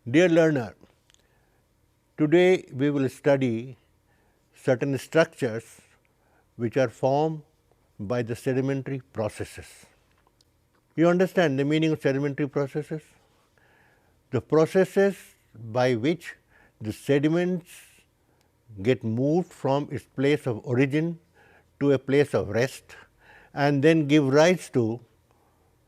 Dear learner, today we will study certain structures which are formed by the sedimentary processes. You understand the meaning of sedimentary processes? The processes by which the sediments get moved from its place of origin to a place of rest and then give rise to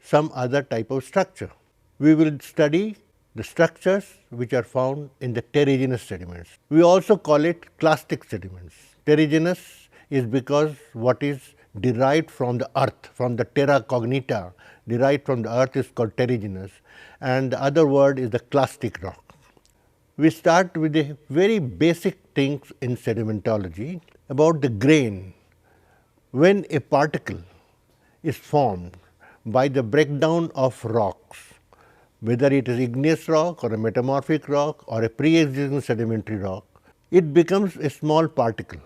some other type of structure. We will study the structures which are found in the terrigenous sediments. We also call it clastic sediments. Terrigenous is because what is derived from the earth, from the terra cognita, derived from the earth is called terrigenous, and the other word is the clastic rock. We start with the very basic things in sedimentology about the grain. When a particle is formed by the breakdown of rocks, whether it is igneous rock or a metamorphic rock or a pre-existing sedimentary rock, it becomes a small particle,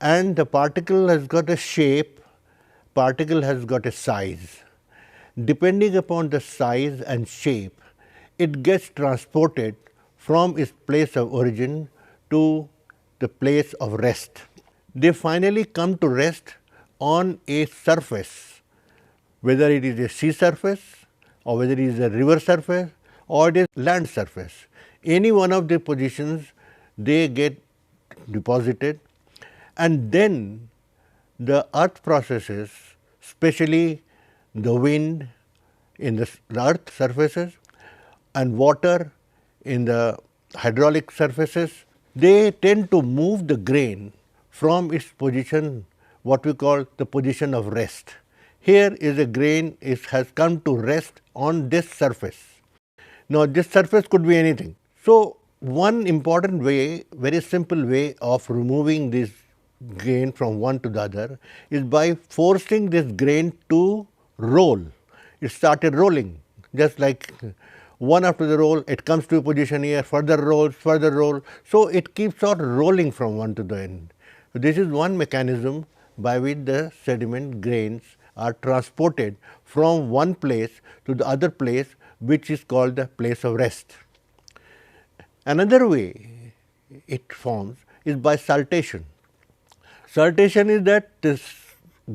and the particle has got a shape, particle has got a size. Depending upon the size and shape, it gets transported from its place of origin to the place of rest. They finally come to rest on a surface, whether it is a sea surface or whether it is a river surface or it is land surface. Any one of the positions they get deposited, and then the earth processes, especially the wind in the earth surfaces and water in the hydraulic surfaces, they tend to move the grain from its position, what we call the position of rest. Here is a grain has come to rest on this surface. Now, this surface could be anything. So, one important way, very simple way of removing this grain from one to the other is by forcing this grain to roll. It started rolling, just like one after the roll, it comes to a position here, further rolls, further roll. So, it keeps on rolling from one to the end. So, this is one mechanism by which the sediment grains are transported from one place to the other place, which is called the place of rest. Another way it forms is by saltation. Saltation is that the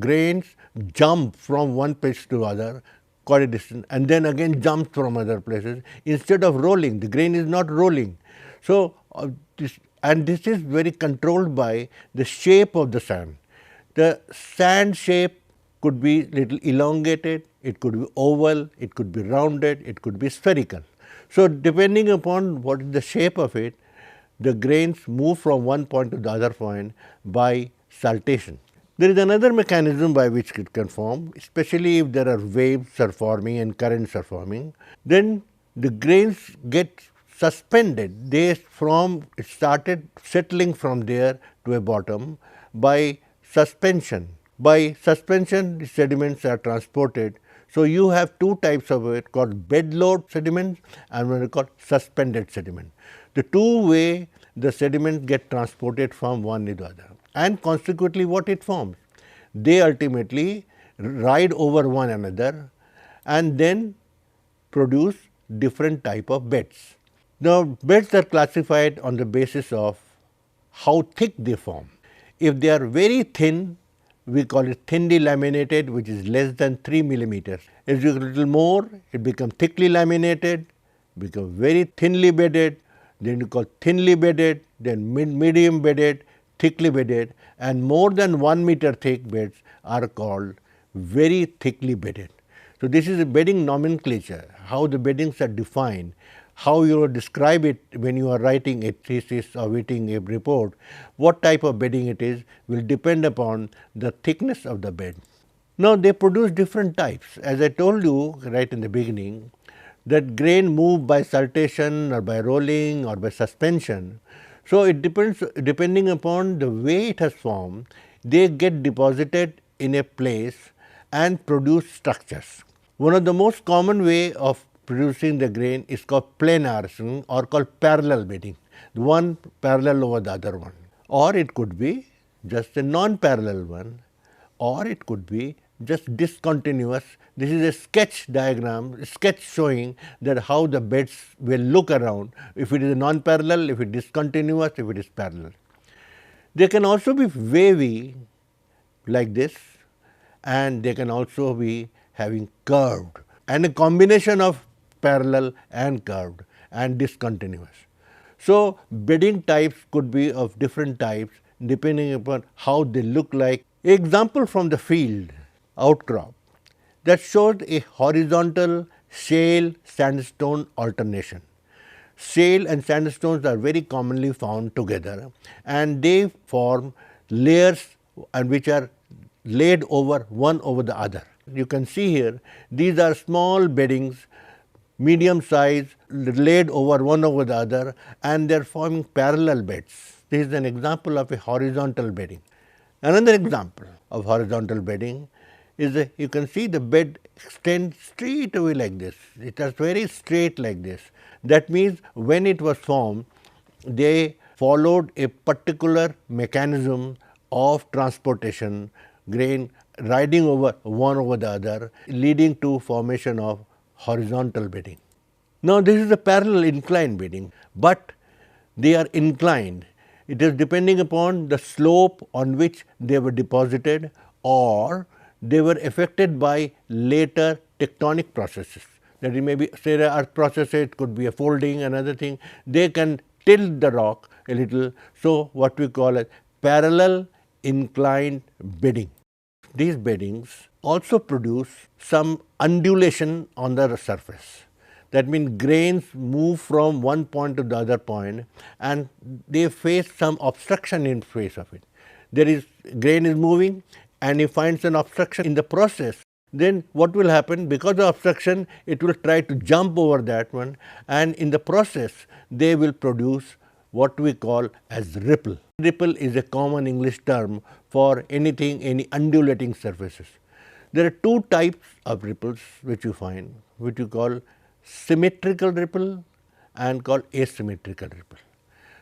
grains jump from one place to other quite a distance and then again jump from other places instead of rolling. The grain is not rolling. So, this is very controlled by the shape of the sand. The sand shape could be little elongated, it could be oval, it could be rounded, it could be spherical. So, depending upon what is the shape of it, the grains move from one point to the other point by saltation. There is another mechanism by which it can form, especially if there are waves are forming and currents are forming. Then the grains get suspended. They started settling from there to a bottom by suspension. By suspension, the sediments are transported. So, you have two types of it called bed load sediments and one is called suspended sediment. The two way the sediments get transported from one to the other, and consequently what it forms. They ultimately ride over one another and then produce different type of beds. Now, beds are classified on the basis of how thick they form. If they are very thin, we call it thinly laminated, which is less than 3 millimeters. As you get a little more, it becomes thickly laminated, become very thinly bedded, then you call thinly bedded, then medium bedded, thickly bedded, and more than 1 meter thick beds are called very thickly bedded. So, this is a bedding nomenclature, how the beddings are defined, how you describe it when you are writing a thesis or writing a report, what type of bedding it is will depend upon the thickness of the bed. Now, they produce different types. As I told you right in the beginning, that grain move by saltation or by rolling or by suspension. So, it depends depending upon the way it has formed, they get deposited in a place and produce structures. One of the most common way of producing the grain is called planar or called parallel bedding, the one parallel over the other one, or it could be just a non-parallel one, or it could be just discontinuous. This is a sketch diagram, a sketch showing that how the beds will look around, if it is non-parallel, if it is discontinuous, if it is parallel. They can also be wavy like this, and they can also be having curved, and a combination of parallel and curved and discontinuous. So, bedding types could be of different types depending upon how they look like. Example from the field outcrop that shows a horizontal shale sandstone alternation. Shale and sandstones are very commonly found together, and they form layers and which are laid over one over the other. You can see here these are small beddings, medium size, laid over one over the other, and they are forming parallel beds. This is an example of a horizontal bedding. Another example of horizontal bedding is you can see the bed extends straight away like this. It is very straight like this. That means when it was formed, they followed a particular mechanism of transportation, grain riding over one over the other, leading to formation of horizontal bedding. Now, this is a parallel inclined bedding, but they are inclined. It is depending upon the slope on which they were deposited, or they were affected by later tectonic processes. That it may be, say, the earth processes, it could be a folding, another thing. They can tilt the rock a little. So, what we call as parallel inclined bedding. These beddings also produce some undulation on the surface. That means grains move from one point to the other point, and they face some obstruction in face of it. There is grain is moving, and it finds an obstruction in the process. Then what will happen? Because of obstruction, it will try to jump over that one, and in the process they will produce what we call as ripple. Ripple is a common English term for anything, any undulating surfaces. There are two types of ripples which you find, which you call symmetrical ripple and called asymmetrical ripple.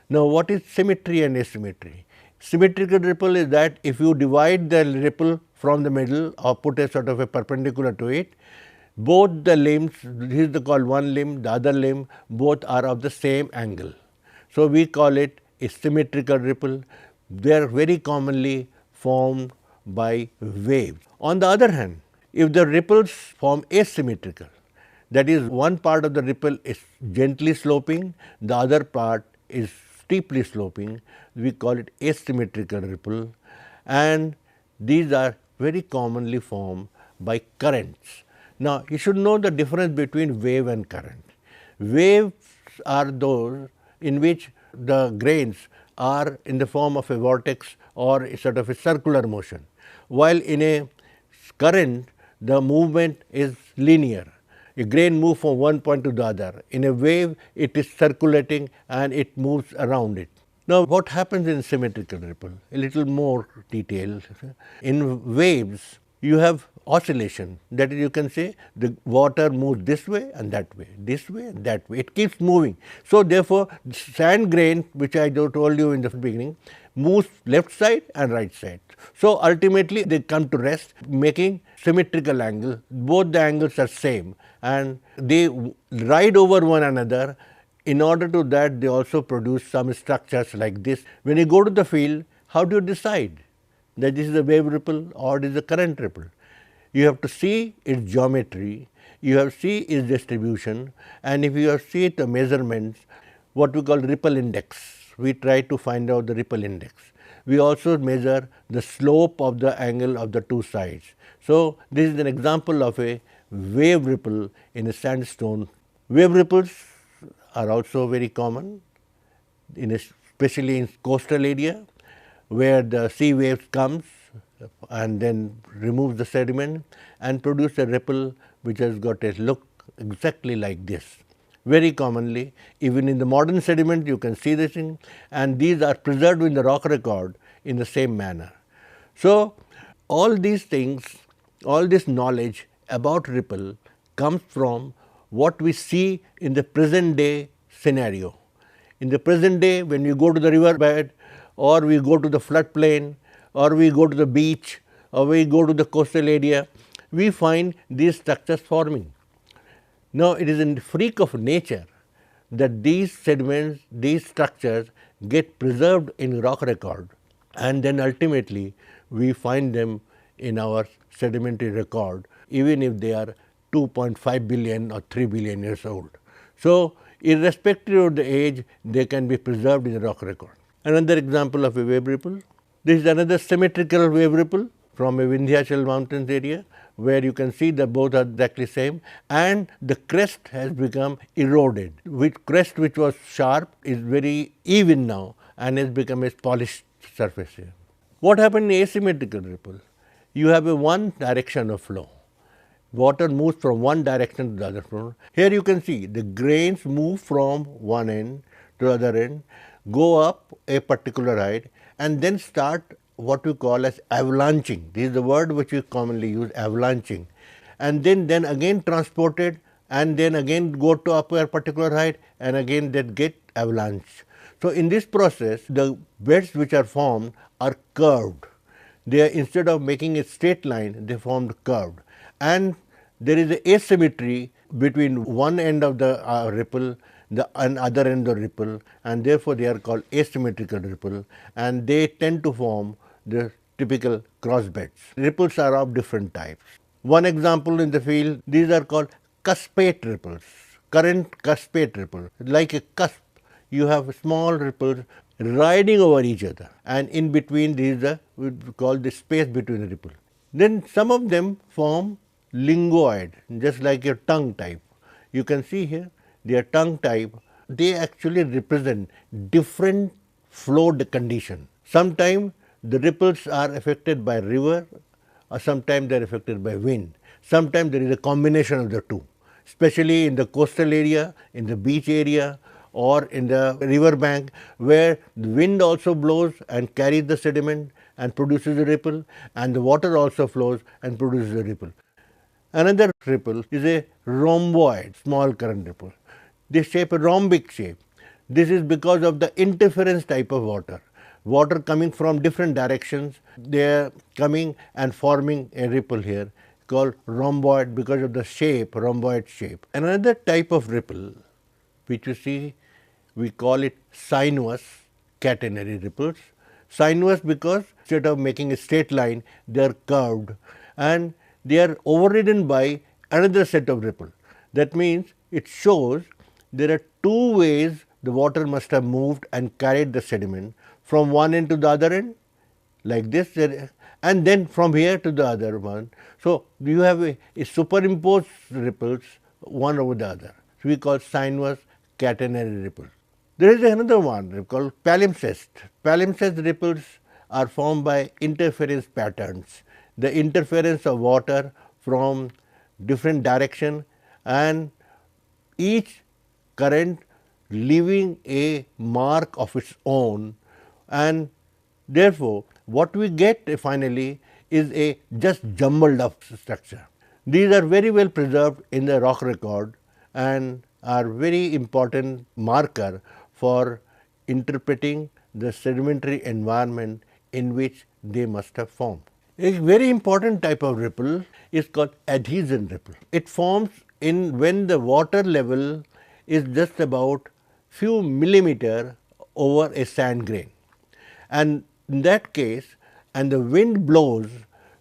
Now, what is symmetry and asymmetry? Symmetrical ripple is that if you divide the ripple from the middle or put a sort of a perpendicular to it, both the limbs, this is called one limb, the other limb, both are of the same angle. So, we call it a symmetrical ripple. They are very commonly formed by waves. On the other hand, if the ripples form asymmetrical, that is, one part of the ripple is gently sloping, the other part is steeply sloping, we call it asymmetrical ripple, and these are very commonly formed by currents. Now, you should know the difference between wave and current. Waves are those in which the grains are in the form of a vortex or a sort of a circular motion, while in a current the movement is linear. A grain moves from one point to the other. In a wave, it is circulating and it moves around it. Now, what happens in symmetrical ripple? A little more detail. In waves, you have oscillation. That is, you can say the water moves this way and that way, this way and that way. It keeps moving. So, therefore, sand grain, which I told you in the beginning, moves left side and right side. So, ultimately they come to rest, making symmetrical angle. Both the angles are same, and they ride over one another. In order to that, they also produce some structures like this. When you go to the field, how do you decide that this is a wave ripple or it is a current ripple? You have to see its geometry, you have to see its distribution, and if you have to see the measurements, what we call ripple index. We try to find out the ripple index. We also measure the slope of the angle of the two sides. So, this is an example of a wave ripple in a sandstone. Wave ripples are also very common, especially in coastal area, where the sea waves comes and then removes the sediment and produce a ripple which has got a look exactly like this. Very commonly, even in the modern sediment, you can see this thing, and these are preserved in the rock record in the same manner. So, all these things, all this knowledge about ripple comes from what we see in the present day scenario. In the present day, when we go to the river bed, or we go to the floodplain, or we go to the beach, or we go to the coastal area, we find these structures forming. Now, it is a freak of nature that these sediments, these structures get preserved in rock record, and then ultimately we find them in our sedimentary record, even if they are 2.5 billion or 3 billion years old. So, irrespective of the age, they can be preserved in the rock record. Another example of a wave ripple. This is another symmetrical wave ripple from a Vindhyachal mountains area, where you can see that both are exactly same, and the crest has become eroded. Which crest which was sharp is very even now and has become a polished surface here. What happened in asymmetrical ripple? You have a one direction of flow. Water moves from one direction to the other floor. Here you can see the grains move from one end to the other end, go up a particular height, and then start what we call as avalanching. This is the word which we commonly use, avalanching. And then again transported, and then again go to up a particular height, and again that get avalanche. So, in this process, the beds which are formed are curved. They are, instead of making a straight line, they formed curved, and there is a asymmetry between one end of the ripple, the other end of the ripple, and therefore they are called asymmetrical ripple, and they tend to form the typical cross beds. Ripples are of different types. One example in the field, these are called cuspate ripples, current cuspate ripple. Like a cusp, you have small ripples riding over each other, and in between these are we call the space between the ripple. Then some of them form lingoid, just like your tongue type. You can see here their tongue type. They actually represent different flow condition. Sometimes the ripples are affected by river, or sometimes they are affected by wind. Sometimes there is a combination of the two, especially in the coastal area, in the beach area, or in the river bank, where the wind also blows and carries the sediment and produces a ripple, and the water also flows and produces a ripple. Another ripple is a rhomboid, small current ripple. They shape a rhombic shape. This is because of the interference type of water. Water coming from different directions, they are coming and forming a ripple here called rhomboid because of the shape, rhomboid shape. Another type of ripple which you see, we call it sinuous catenary ripples. Sinuous because instead of making a straight line, they are curved and they are overridden by another set of ripple. That means it shows there are two ways the water must have moved and carried the sediment from one end to the other end, like this, and then from here to the other one. So, you have a superimposed ripples one over the other. So, we call sinuous catenary ripples. There is another one called palimpsest. Palimpsest ripples are formed by interference patterns. The interference of water from different direction, and each current leaving a mark of its own, and therefore, what we get finally is a just jumbled up structure. These are very well preserved in the rock record and are very important marker for interpreting the sedimentary environment in which they must have formed. A very important type of ripple is called adhesion ripple. It forms in when the water level is just about few millimeter over a sand grain, and in that case, and the wind blows,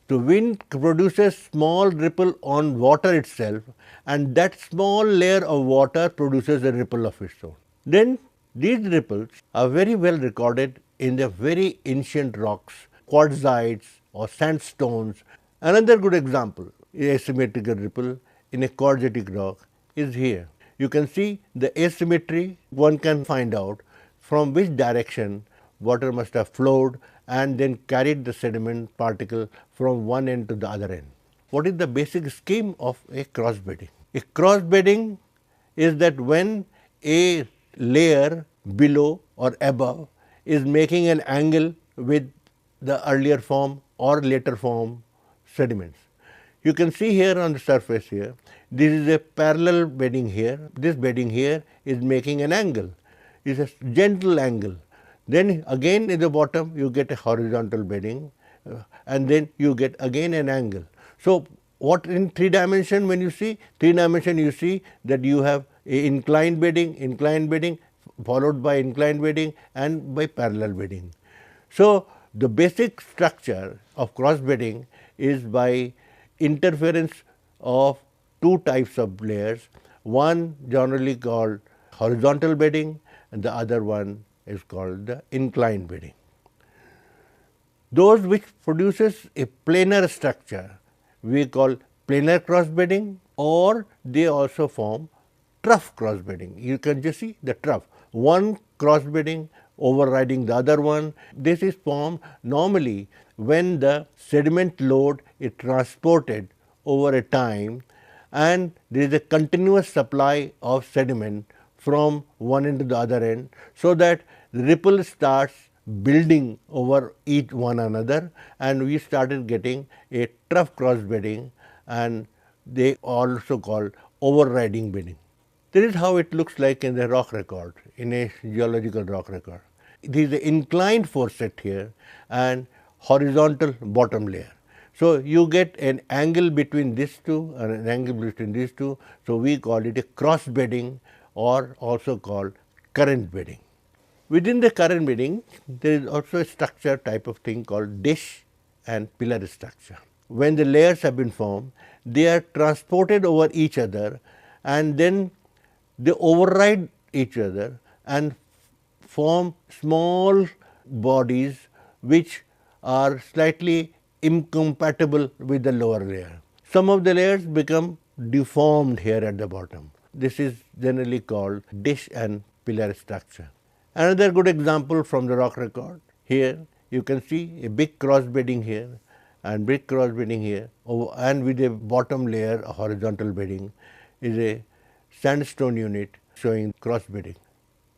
the wind produces small ripple on water itself, and that small layer of water produces a ripple of its own. Then these ripples are very well recorded in the very ancient rocks, quartzites or sandstones. Another good example, asymmetrical ripple in a quartzitic rock is here. You can see the asymmetry. One can find out from which direction water must have flowed and then carried the sediment particle from one end to the other end. What is the basic scheme of a cross bedding? A cross bedding is that when a layer below or above is making an angle with the earlier form or later form sediments. You can see here on the surface here, this is a parallel bedding here. This bedding here is making an angle. It is a gentle angle. Then again in the bottom you get a horizontal bedding, and then you get again an angle. So, What in 3-dimension, when you see 3-dimension, you see that you have a inclined bedding followed by inclined bedding and by parallel bedding. So, the basic structure of cross bedding is by interference of two types of layers, one generally called horizontal bedding and the other one is called the inclined bedding. Those which produces a planar structure we call planar cross bedding, or they also form trough cross bedding. You can just see the trough, one cross bedding overriding the other one. This is formed normally when the sediment load is transported over a time and there is a continuous supply of sediment from one end to the other end, so that the ripple starts building over each one another, and we started getting a trough cross bedding, and they also called overriding bedding. This is how it looks like in the rock record, in a geological rock record. There is an inclined foreset here and horizontal bottom layer. So, you get an angle between these two and an angle between these two. So, we call it a cross bedding or also called current bedding. Within the current bedding, there is also a structure type of thing called dish and pillar structure. When the layers have been formed, they are transported over each other and then they override each other and form small bodies which are slightly incompatible with the lower layer. Some of the layers become deformed here at the bottom. This is generally called dish and pillar structure. Another good example from the rock record, here you can see a big cross bedding here and big cross bedding here, and with a bottom layer a horizontal bedding is a sandstone unit showing cross bedding.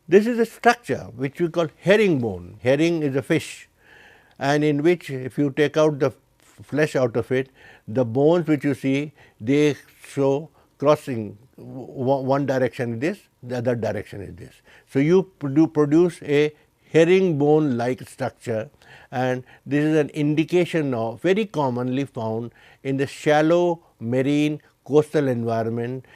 This is a structure which we call herringbone. Herring is a fish, and in which if you take out the flesh out of it, the bones which you see, they show crossing, one direction is this, the other direction is this. So, you produce a herringbone like structure, and this is an indication of very commonly found in the shallow marine coastal environment,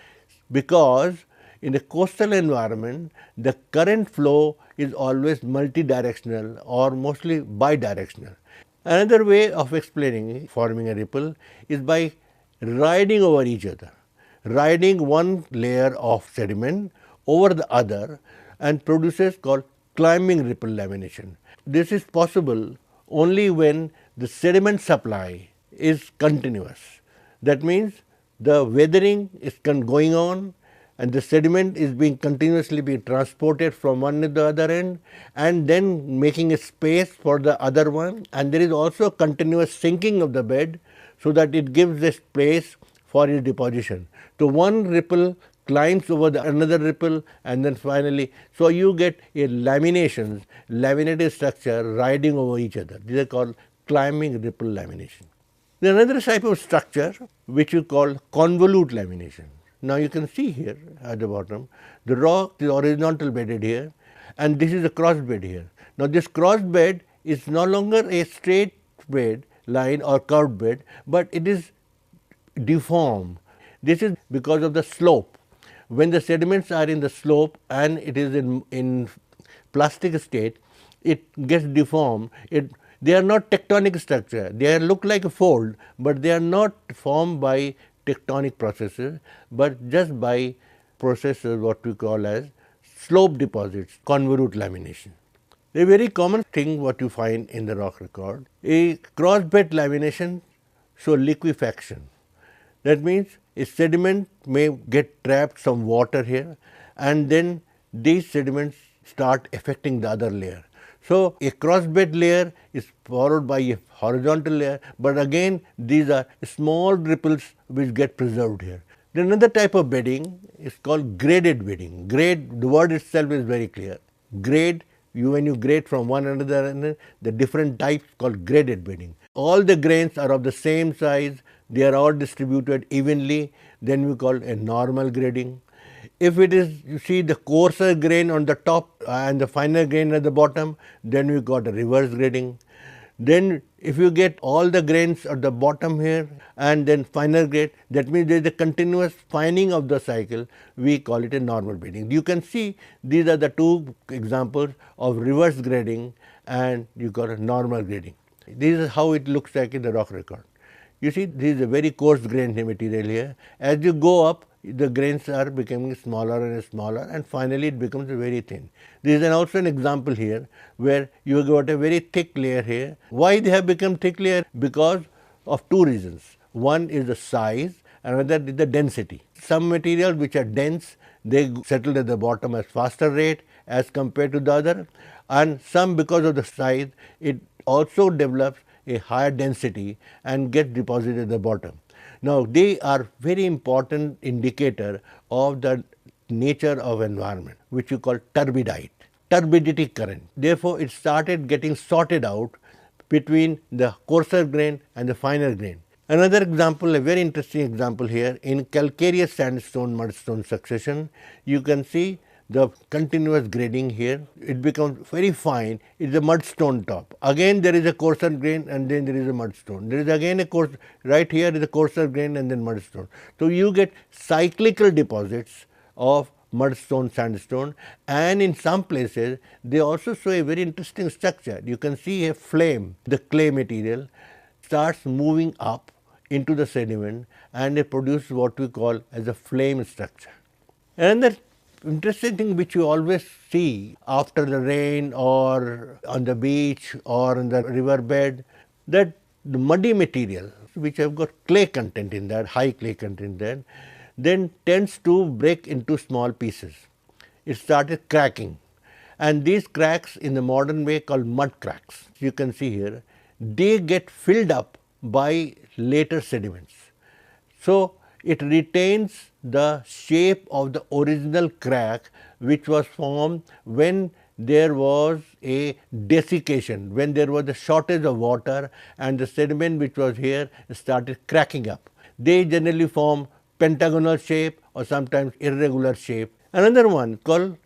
because in the coastal environment the current flow is always multidirectional or mostly bidirectional. Another way of explaining forming a ripple is by riding over each other, riding one layer of sediment over the other and produces called climbing ripple lamination. This is possible only when the sediment supply is continuous. That means the weathering is going on and the sediment is being continuously being transported from one to the other end and then making a space for the other one, and there is also continuous sinking of the bed, so that it gives a space for its deposition. So, one ripple climbs over the another ripple and then finally, so you get a laminated structure riding over each other. These are called climbing ripple lamination. There is another type of structure which we call convolute lamination. Now, you can see here at the bottom, the rock is horizontal bedded here and this is a cross bed here. Now, this cross bed is no longer a straight bed line or curved bed, but it is deformed. This is because of the slope. When the sediments are in the slope and it is in plastic state, it gets deformed. They are not tectonic structure. They look like a fold, but they are not formed by tectonic processes, but just by processes what we call as slope deposits, convolute lamination. A very common thing what you find in the rock record, a cross bed lamination show liquefaction. That means a sediment may get trapped some water here and then these sediments start affecting the other layer. So, a cross bed layer is followed by a horizontal layer, but again these are small ripples which get preserved here. Then another type of bedding is called graded bedding. Grade, the word itself is very clear. Grade, when you grade from one another, the different types called graded bedding. All the grains are of the same size, they are all distributed evenly, then we call a normal grading. If it is, you see the coarser grain on the top and the finer grain at the bottom, then we got a reverse grading. Then If you get all the grains at the bottom here and then finer grade, that means there is a continuous fining of the cycle. We call it a normal bedding. You can see these are the two examples of reverse grading and you got a normal grading. This is how it looks like in the rock record. You see, this is a very coarse grained material here. As you go up, the grains are becoming smaller and smaller, and finally it becomes very thin. This is also an example here where you got a very thick layer here. Why they have become thick layer? Because of two reasons. One is the size, another is the density. Some materials which are dense, they settle at the bottom at faster rate as compared to the other, and some because of the size, it also develops a higher density and gets deposited at the bottom. Now, they are very important indicator of the nature of environment, which you call turbidity current. Therefore, it started getting sorted out between the coarser grain and the finer grain. Another example, a very interesting example here, in calcareous sandstone mudstone succession, you can see the continuous grading here. It becomes very fine. It's a mudstone top. Again there is a coarser grain and then there is a mudstone. There is again a coarse, right here is a coarser grain and then mudstone. So, you get cyclical deposits of mudstone sandstone, and in some places they also show a very interesting structure. You can see a flame, the clay material starts moving up into the sediment and it produces what we call as a flame structure. Another interesting thing which you always see after the rain or on the beach or in the river bed, that the muddy material which have got clay content in that, high clay content there, then tends to break into small pieces. It started cracking, and these cracks in the modern way called mud cracks, you can see here, they get filled up by later sediments. So, it retains the shape of the original crack which was formed when there was a desiccation, when there was a shortage of water and the sediment which was here started cracking up. They generally form pentagonal shape or sometimes irregular shape. Another one called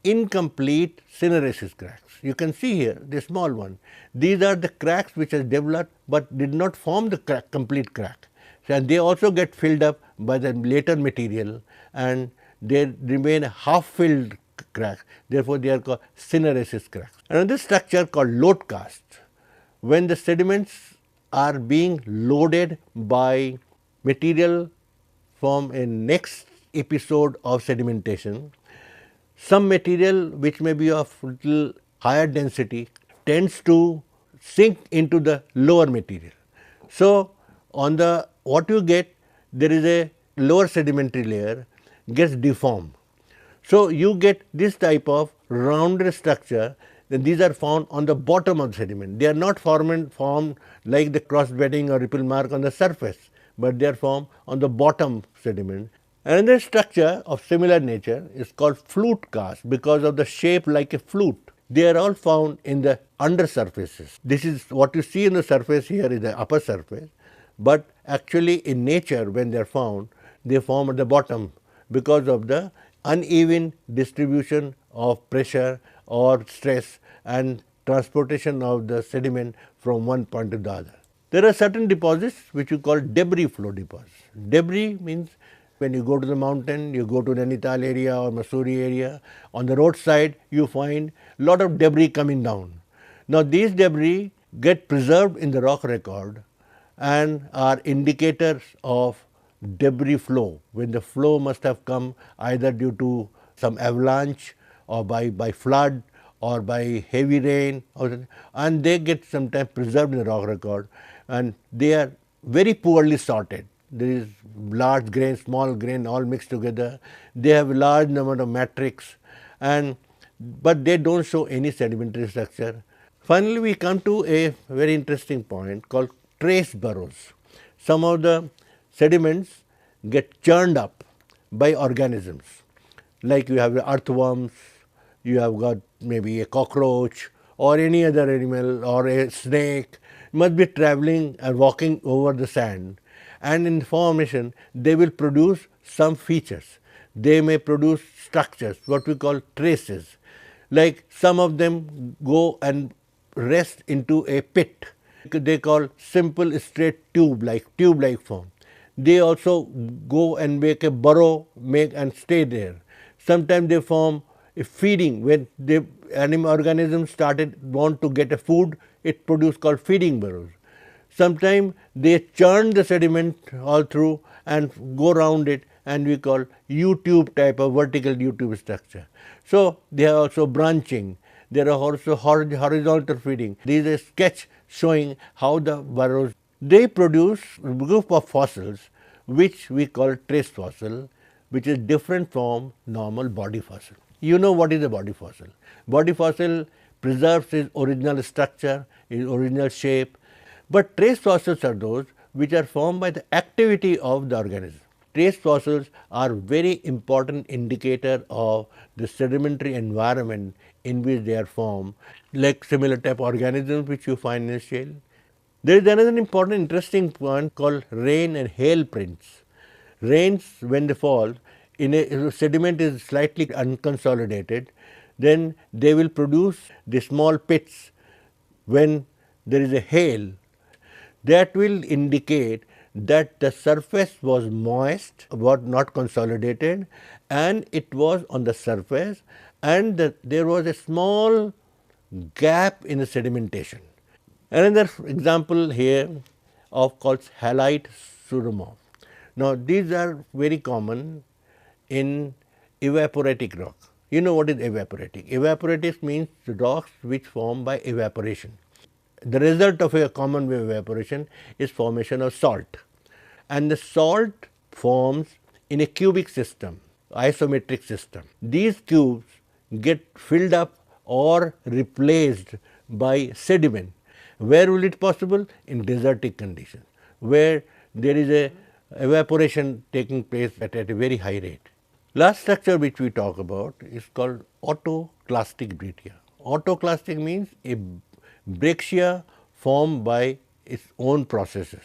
incomplete cineraceous cracks. You can see here the small one. These are the cracks which has developed but did not form the crack, complete crack. And they also get filled up by the later material and they remain a half filled crack. Therefore, they are called cineraceous cracks. Another structure called load cast, when the sediments are being loaded by material from a next episode of sedimentation, some material which may be of little higher density tends to sink into the lower material. So, on the what you get, there is a lower sedimentary layer gets deformed. So, you get this type of rounded structure, then these are found on the bottom of the sediment. They are not formed like the cross bedding or ripple mark on the surface, but they are formed on the bottom sediment. Another structure of similar nature is called flute cast because of the shape like a flute. They are all found in the under surfaces. This is what you see in the surface here is the upper surface, but actually in nature when they are found, they form at the bottom because of the uneven distribution of pressure or stress and transportation of the sediment from one point to the other. There are certain deposits which you call debris flow deposits. Debris means when you go to the mountain, you go to the Nainital area or Mussoorie area, on the roadside you find lot of debris coming down. Now, these debris get preserved in the rock record and are indicators of debris flow, when the flow must have come either due to some avalanche or by flood or by heavy rain, and they get sometimes preserved in the rock record, and they are very poorly sorted. There is large grain, small grain all mixed together. They have a large number of matrix, but they don't show any sedimentary structure. Finally, we come to a very interesting point called trace burrows. Some of the sediments get churned up by organisms, like you have the earthworms, you have got maybe a cockroach or any other animal or a snake must be traveling and walking over the sand, and in formation they will produce some features. They may produce structures, what we call traces, like some of them go and rest into a pit. they call simple straight tube-like form. They also go and make a burrow, make and stay there. Sometimes they form a feeding. When the animal organisms started want to get a food, it produce called feeding burrows. Sometimes they churn the sediment all through and go around it, and we call U-tube type of vertical U-tube structure. So they are also branching. There are also horizontal feeding. This is a sketch showing how the burrows, they produce a group of fossils which we call trace fossil, which is different from normal body fossil. You know what is a body fossil. Body fossil preserves its original structure, its original shape, but trace fossils are those which are formed by the activity of the organism. Trace fossils are very important indicator of the sedimentary environment in which they are formed, like similar type organisms which you find in shale. There is another important interesting point called rain and hail prints. Rains, when they fall, in a sediment is slightly unconsolidated, then they will produce the small pits. When there is a hail, that will indicate that the surface was moist, was not consolidated, and it was on the surface, and there was a small gap in the sedimentation. Another example here of called halite pseudomorph. Now these are very common in evaporatic rock. You know what is evaporatic? Evaporatic means the rocks which form by evaporation. The result of a common wave evaporation is formation of salt, and the salt forms in a cubic system, isometric system. These cubes get filled up or replaced by sediment. Where will it possible? In desertic conditions, where there is a evaporation taking place at a very high rate. Last structure which we talk about is called autoclastic breccia. Autoclastic means a breccia formed by its own processes.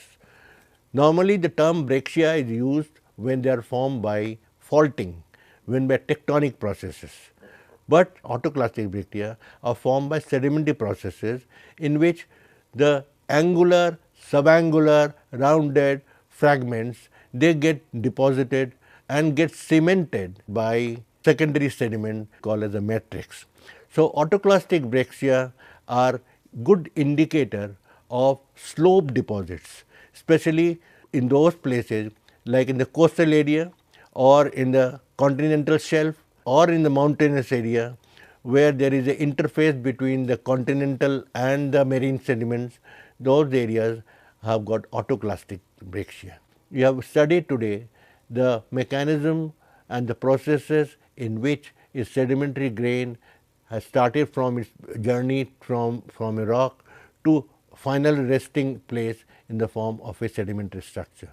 Normally the term breccia is used when they are formed by faulting, when by tectonic processes. But autoclastic breccia are formed by sedimentary processes in which the angular, subangular, rounded fragments, they get deposited and get cemented by secondary sediment called as a matrix. So autoclastic breccia are good indicator of slope deposits, especially in those places like in the coastal area or in the continental shelf or in the mountainous area, where there is an interface between the continental and the marine sediments. Those areas have got autoclastic breccia. We have studied today the mechanism and the processes in which a sedimentary grain has started from its journey from a rock to final resting place in the form of a sedimentary structure.